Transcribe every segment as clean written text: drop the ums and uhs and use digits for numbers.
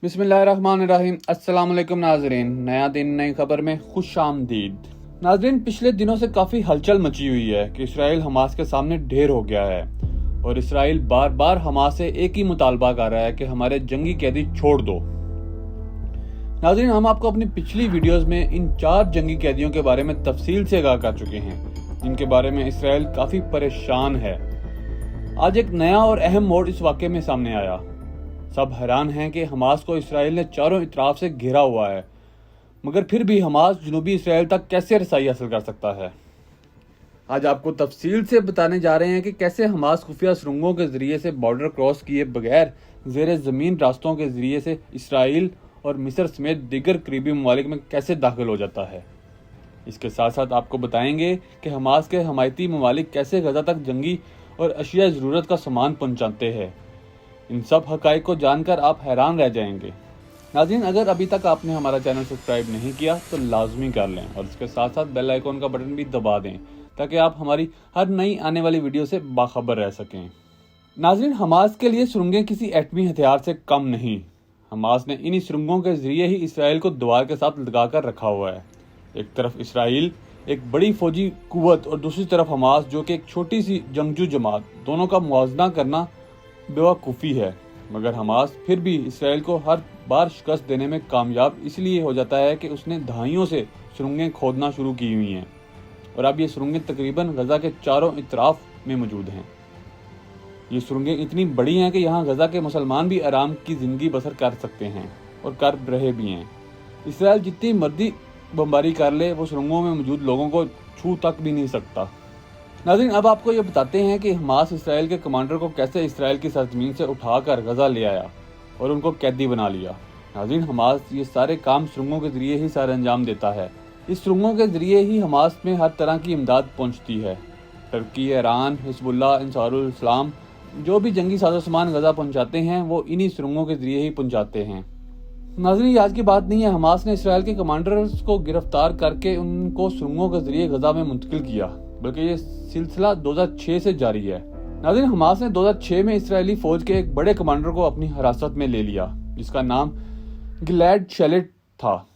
बिस्मिल्लाहिर्रहमानिर्रहीम। अस्सलाम वालेकुम नाजरीन, नया दिन नई खबर में खुश आमदीद। नाजरीन, पिछले दिनों से काफ़ी हलचल मची हुई है कि इसराइल हमास के सामने ढेर हो गया है और इसराइल बार बार हमास से एक ही मुतालबा कर रहा है कि हमारे जंगी कैदी छोड़ दो। नाजरीन, हम आपको अपनी पिछली वीडियोस में इन 4 जंगी कैदियों के बारे में तफसील से आगाह कर चुके हैं, जिनके बारे में इसराइल काफ़ी परेशान है। आज एक नया और अहम मोड़ इस वाक़े में सामने आया। सब हैरान हैं कि हमास को इसराइल ने चारों इतराफ से घेरा हुआ है, मगर फिर भी हमास जनूबी इसराइल तक कैसे रसाई हासिल कर सकता है। आज आपको तफसील से बताने जा रहे हैं कि कैसे हमास खुफिया सुरंगों के जरिए से बॉर्डर क्रॉस किए बगैर ज़ेर ज़मीन रास्तों के जरिए से इसराइल और मिस्र समेत दीगर करीबी ममालिक में कैसे दाखिल हो जाता है। इसके साथ साथ आपको बताएंगे कि हमास के हमायती ममालिक कैसे गजा तक जंगी और अशिया ज़रूरत का सामान पहुँचाते हैं। इन सब हक़ाइक़ को जानकर आप हैरान रह जाएंगे। नाज़रीन, अगर अभी तक आपने हमारा चैनल सब्सक्राइब नहीं किया तो लाजमी कर लें और इसके साथ साथ बेल आइकॉन का बटन भी दबा दें ताकि आप हमारी हर नई आने वाली वीडियो से बाखबर रह सकें। नाज़रीन, हमास के लिए सुरंगें किसी एटमी हथियार से कम नहीं। हमास ने इन्हीं सुरंगों के जरिए ही इसराइल को दीवार के साथ लगा कर रखा हुआ है। एक तरफ इसराइल एक बड़ी फौजी कुव्वत और दूसरी तरफ हमास जो कि एक छोटी सी जंगजू जमात, दोनों का मुआवजा करना बेवकूफ़ी है। मगर हमास फिर भी इसराइल को हर बार शिकस्त देने में कामयाब इसलिए हो जाता है कि उसने दहाइयों से सुरंगें खोदना शुरू की हुई हैं और अब ये सुरंगें तकरीबन गजा के चारों इतराफ में मौजूद हैं। ये सुरंगें इतनी बड़ी हैं कि यहाँ गजा के मुसलमान भी आराम की ज़िंदगी बसर कर सकते हैं और कर रहे भी हैं। इसराइल जितनी मर्जी बमबारी कर ले, वो सुरंगों में मौजूद लोगों को छू तक भी नहीं सकता। नाज़रीन, अब आपको ये बताते हैं कि हमास इसराइल के कमांडर को कैसे इसराइल की सरजमीन से उठाकर गजा ले आया और उनको कैदी बना लिया। नाज़रीन, हमास ये सारे काम सुरंगों के ज़रिए ही सर अंजाम देता है। इस सुरंगों के ज़रिए ही हमास में हर तरह की इमदाद पहुँचती है। टर्की, ईरान, हिजबुल्लाह, अंसारुल इस्लाम जो भी जंगी साजो सामान गजा पहुँचाते हैं वो इन्हीं सुरंगों के ज़रिए ही पहुँचाते हैं। नाज़रीन, आज की बात नहीं है। हमास ने इसराइल के कमांडर्स को गिरफ्तार करके उनको सुरंगों के ज़रिए गजा में मुंतकिल किया, बल्कि ये सिलसिला 2006 से जारी है। नाज़रीन, हमास ने 2006 में इसराइली फौज के एक बड़े कमांडर को अपनी हिरासत में ले लिया, जिसका नाम गिलैड शैलिट था।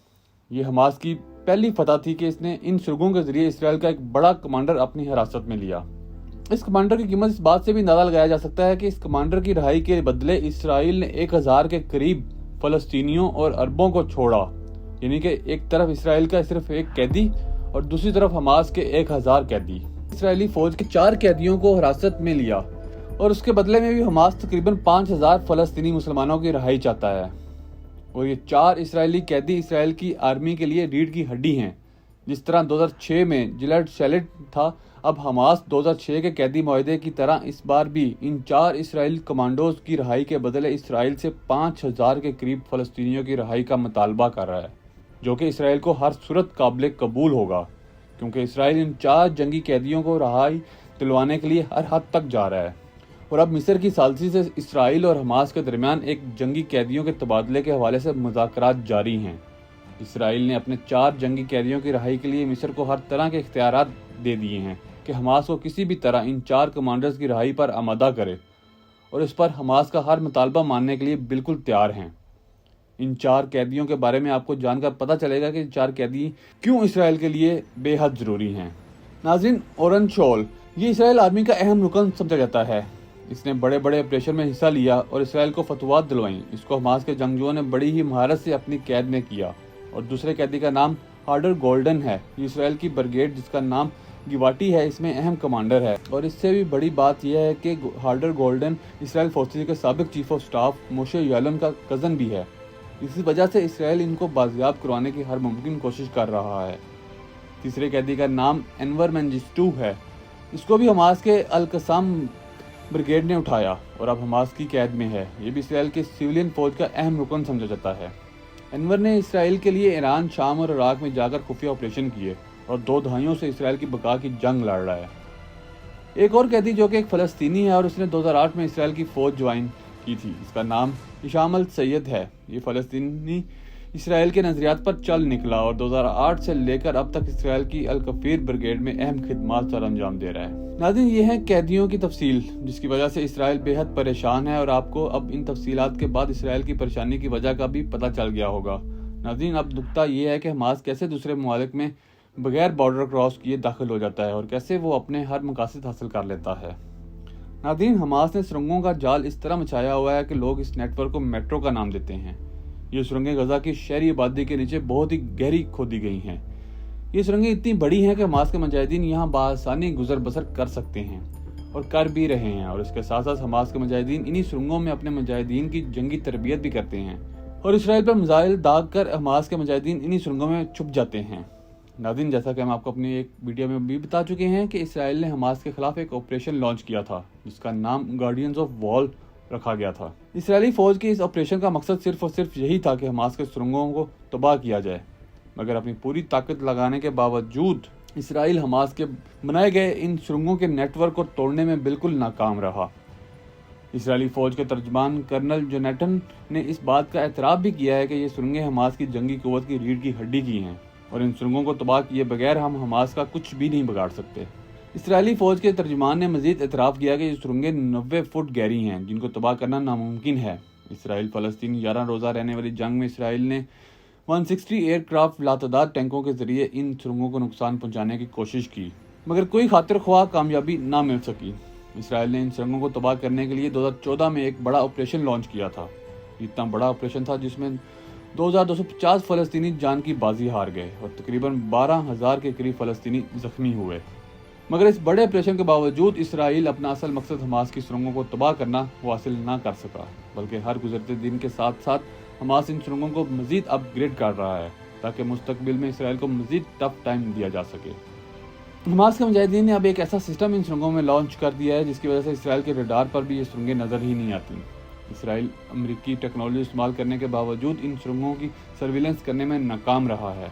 ये हमास की पहली फतह थी कि इसने इन सुरंगों के जरिए इसराइल का एक बड़ा कमांडर अपनी हिरासत में लिया। इस कमांडर की कीमत इस बात से भी अंदाजा लगाया जा सकता है कि इस कमांडर की रिहाई के बदले इसराइल ने 1000 के करीब फलस्तीनियों और अरबों को छोड़ा। यानी कि एक तरफ इसराइल का सिर्फ एक कैदी और दूसरी तरफ हमास के 1000 कैदी। इसराइली फौज के 4 कैदियों को हिरासत में लिया और उसके बदले में भी हमास तकरीबन 5000 फलस्तीनी मुसलमानों की रिहाई चाहता है। और ये 4 इसराइली कैदी इसराइल की आर्मी के लिए रीढ़ की हड्डी हैं। जिस तरह 2006 में गिलैड शैलिट था, अब हमास 2006 के कैदी मुआहदे की तरह इस बार भी इन 4 इसराइल कमांडोज की रिहाई के बदले इसराइल से 5000 के करीब फलस्तीनियों की रिहाई का मुतालबा कर रहा है, जो कि इसराइल को हर सूरत काबिल कबूल होगा, क्योंकि इसराइल इन 4 जंगी कैदियों को रिहाई दिलवाने के लिए हर हद तक जा रहा है। और अब मिस्र की सालसी से इसराइल और हमास के दरमियान एक जंगी कैदियों के तबादले के हवाले से मुज़ाकरात जारी हैं। इसराइल ने अपने 4 जंगी कैदियों की रिहाई के लिए मिस्र को हर तरह के इख्तियारात दे दिए हैं कि हमास को किसी भी तरह इन 4 कमांडर्स की रिहाई पर आमादा करे और इस पर हमास का हर मुतालबा मानने के लिए बिल्कुल तैयार हैं। इन 4 कैदियों के बारे में आपको जानकर पता चलेगा कि 4 कैदी क्यों इसराइल के लिए बेहद ज़रूरी हैं। नाज़रीन, ओरन शॉल ये इसराइल आर्मी का अहम रुकन समझा जाता है। इसने बड़े बड़े ऑपरेशन में हिस्सा लिया और इसराइल को फतवात दिलवाई। इसको हमास के जंगजुओं ने बड़ी ही महारत से अपनी कैद में किया। और दूसरे कैदी का नाम हार्डर गोल्डन है। ये इसराइल की ब्रिगेड जिसका नाम गिवाटी है, इसमें अहम कमांडर है। और इससे भी बड़ी बात यह है कि हार्डर गोल्डन इसराइल फौजी के साबिक चीफ ऑफ स्टाफ मोशे यालन का कज़न भी है। इसी वजह से इसराइल इनको बाजियाब करवाने की हर मुमकिन कोशिश कर रहा है। तीसरे कैदी का नाम एनवर मेंजिस्टू है। इसको भी हमास के अल-कसाम ब्रिगेड ने उठाया और अब हमास की कैद में है। ये भी इसराइल के सिविलियन फौज का अहम रुकन समझा जाता है। एनवर ने इसराइल के लिए ईरान, शाम और इराक में जाकर खुफिया ऑपरेशन किए और 2 दहाइयों से इसराइल की बका की जंग लड़ रहा है। एक और कैदी जो कि एक फ़लस्तीनी है और उसने 2008 में इसराइल की फ़ौज ज्वाइन की थी, इसका नाम हिशाम अल सैयद है। ये फ़लस्तीनी اسرائیل کے نظریات پر چل نکلا اور 2008 سے لے کر اب تک اسرائیل کی الکفیر بریگیڈ میں اہم خدمات سر انجام دے رہا ہے۔ ناظرین، یہ ہے قیدیوں کی تفصیل جس کی وجہ سے اسرائیل بے حد پریشان ہے، اور آپ کو اب ان تفصیلات کے بعد اسرائیل کی پریشانی کی وجہ کا بھی پتہ چل گیا ہوگا۔ ناظرین، اب نکتہ یہ ہے کہ حماس کیسے دوسرے ممالک میں بغیر بارڈر کراس کیے داخل ہو جاتا ہے اور کیسے وہ اپنے ہر مقاصد حاصل کر لیتا ہے۔ ناظرین، حماس نے سرنگوں کا جال اس طرح مچایا ہوا ہے کہ لوگ اس نیٹ ورک کو میٹرو کا نام دیتے ہیں۔ یہ سرنگیں غزہ کی شہری آبادی کے نیچے بہت ہی گہری کھودی گئی ہیں۔ یہ سرنگیں اتنی بڑی ہیں کہ حماس کے مجاہدین یہاں بآسانی گزر بسر کر سکتے ہیں اور کر بھی رہے ہیں، اور اس کے ساتھ ساتھ حماس کے مجاہدین انہی سرنگوں میں اپنے مجاہدین کی جنگی تربیت بھی کرتے ہیں اور اسرائیل پر میزائل داغ کر حماس کے مجاہدین انہی سرنگوں میں چھپ جاتے ہیں۔ ناظرین، جیسا کہ ہم آپ کو اپنی ایک ویڈیو میں بھی بتا چکے ہیں کہ اسرائیل نے حماس کے خلاف ایک آپریشن لانچ کیا تھا جس کا نام گارڈینز آف وال رکھا گیا تھا۔ اسرائیلی فوج کے اس آپریشن کا مقصد صرف اور صرف یہی تھا کہ حماس کے سرنگوں کو تباہ کیا جائے، مگر اپنی پوری طاقت لگانے کے باوجود اسرائیل حماس کے بنائے گئے ان سرنگوں کے نیٹ ورک کو توڑنے میں بالکل ناکام رہا۔ اسرائیلی فوج کے ترجمان کرنل جونیٹن نے اس بات کا اعتراف بھی کیا ہے کہ یہ سرنگیں حماس کی جنگی قوت کی ریڑھ کی ہڈی کی ہیں اور ان سرنگوں کو تباہ کیے بغیر ہم حماس کا کچھ بھی نہیں بگاڑ سکتے۔ اسرائیلی فوج کے ترجمان نے مزید اعتراف کیا کہ یہ سرنگیں 90 فٹ گہری ہیں جن کو تباہ کرنا ناممکن ہے۔ اسرائیل فلسطین 11 روزہ رہنے والی جنگ میں اسرائیل نے 160 ایئر کرافٹ لاتعداد ٹینکوں کے ذریعے ان سرنگوں کو نقصان پہنچانے کی کوشش کی، مگر کوئی خاطر خواہ کامیابی نہ مل سکی۔ اسرائیل نے ان سرنگوں کو تباہ کرنے کے لیے 2014 میں ایک بڑا آپریشن لانچ کیا تھا۔ اتنا بڑا آپریشن تھا جس میں 2250 فلسطینی جان کی بازی ہار گئے اور تقریباً 12,000 کے قریب فلسطینی زخمی ہوئے، مگر اس بڑے آپریشن کے باوجود اسرائیل اپنا اصل مقصد حماس کی سرنگوں کو تباہ کرنا وہ حاصل نہ کر سکا، بلکہ ہر گزرتے دن کے ساتھ ساتھ حماس ان سرنگوں کو مزید اپ گریڈ کر رہا ہے تاکہ مستقبل میں اسرائیل کو مزید ٹف ٹائم دیا جا سکے۔ حماس کے مجاہدین نے اب ایک ایسا سسٹم ان سرنگوں میں لانچ کر دیا ہے جس کی وجہ سے اسرائیل کے ریڈار پر بھی یہ سرنگیں نظر ہی نہیں آتی۔ اسرائیل امریکی ٹیکنالوجی استعمال کرنے کے باوجود ان سرنگوں کی سرویلنس کرنے میں ناکام رہا ہے۔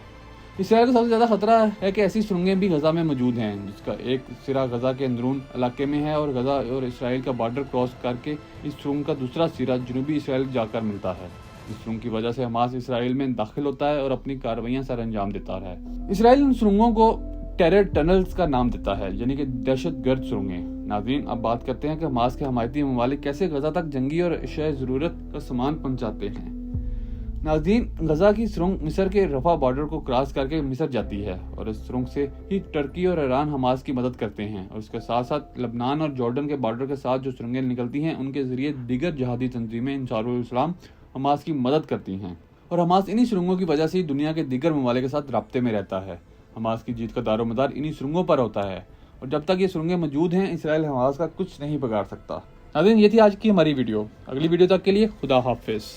اسرائیل کو سب سے زیادہ خطرہ ہے کہ ایسی سرنگیں بھی غزہ میں موجود ہیں جس کا ایک سرا غزہ کے اندرون علاقے میں ہے اور غزہ اور اسرائیل کا بارڈر کراس کر کے اس سرنگ کا دوسرا سرا جنوبی اسرائیل جا کر ملتا ہے۔ اس سرنگ کی وجہ سے حماس اسرائیل میں داخل ہوتا ہے اور اپنی کارروائیاں سر انجام دیتا ہے۔ اسرائیل ان سرنگوں کو ٹیرر ٹنلز کا نام دیتا ہے، یعنی کہ دہشت گرد سرنگیں۔ ناظرین، اب بات کرتے ہیں کہ حماس کے حمایتی ممالک کیسے غزہ تک جنگی اور اشیاء ضرورت کا سامان پہنچاتے ہیں۔ ناظرین، غزہ کی سرنگ مصر کے رفح بارڈر کو کراس کر کے مصر جاتی ہے اور اس سرنگ سے ہی ترکی اور ایران حماس کی مدد کرتے ہیں، اور اس کے ساتھ ساتھ لبنان اور جارڈن کے بارڈر کے ساتھ جو سرنگیں نکلتی ہیں ان کے ذریعے دیگر جہادی تنظیمیں انصار الاسلام حماس کی مدد کرتی ہیں، اور حماس انہی سرنگوں کی وجہ سے ہی دنیا کے دیگر ممالک کے ساتھ رابطے میں رہتا ہے۔ حماس کی جیت کا دار و مدار انہی سرنگوں پر ہوتا ہے، اور جب تک یہ سرنگیں موجود ہیں اسرائیل حماس کا کچھ نہیں بگاڑ سکتا۔ ناظرین، یہ تھی آج کی ہماری ویڈیو۔ اگلی ویڈیو تک کے لیے خدا حافظ۔